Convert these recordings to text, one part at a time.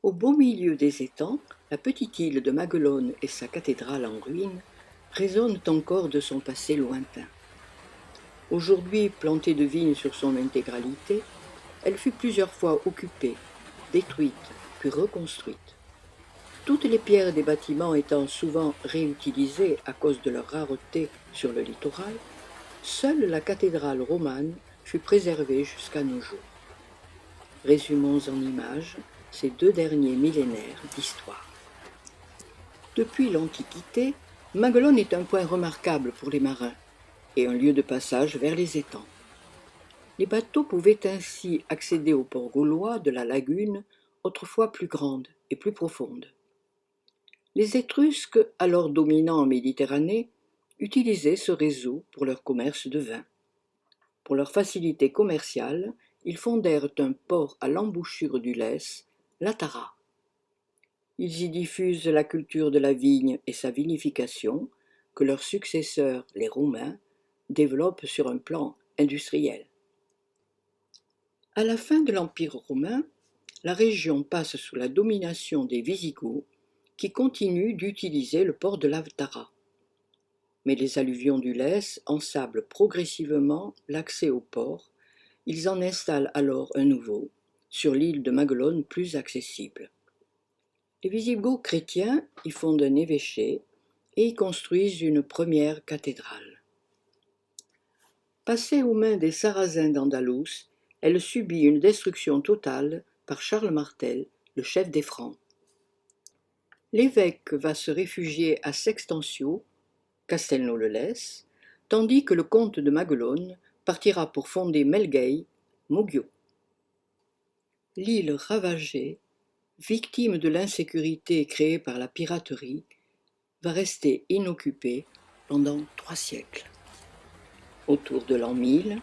Au beau milieu des étangs, la petite île de Maguelone et sa cathédrale en ruine résonnent encore de son passé lointain. Aujourd'hui plantée de vignes sur son intégralité, elle fut plusieurs fois occupée, détruite, puis reconstruite. Toutes les pierres des bâtiments étant souvent réutilisées à cause de leur rareté sur le littoral, seule la cathédrale romane fut préservée jusqu'à nos jours. Résumons en images ces 2 derniers millénaires d'histoire. Depuis l'Antiquité, Maguelone est un point remarquable pour les marins et un lieu de passage vers les étangs. Les bateaux pouvaient ainsi accéder au port gaulois de la lagune, autrefois plus grande et plus profonde. Les Étrusques, alors dominants en Méditerranée, utilisaient ce réseau pour leur commerce de vin. Pour leur facilité commerciale, ils fondèrent un port à l'embouchure du Lys, Latara. Ils y diffusent la culture de la vigne et sa vinification, que leurs successeurs, les Romains, développent sur un plan industriel. À la fin de l'Empire romain, la région passe sous la domination des Wisigoths, qui continuent d'utiliser le port de Latara. Mais les alluvions du Lys ensablent progressivement l'accès au port. Ils en installent alors un nouveau, sur l'île de Maguelone plus accessible. Les Wisigoths chrétiens y fondent un évêché et y construisent une première cathédrale. Passée aux mains des Sarrasins d'Andalous, elle subit une destruction totale par Charles Martel, le chef des Francs. L'évêque va se réfugier à Sextencio, Castelnau-le-Lys, tandis que le comte de Maguelone partira pour fonder Melgueil, Moguio. L'île ravagée, victime de l'insécurité créée par la piraterie, va rester inoccupée pendant 3 siècles. Autour de l'an 1000,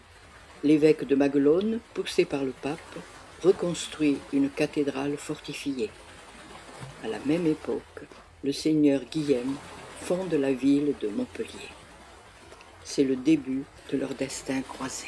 l'évêque de Maguelone, poussé par le pape, reconstruit une cathédrale fortifiée. À la même époque, le seigneur Guillaume fonde la ville de Montpellier. C'est le début de leur destin croisé.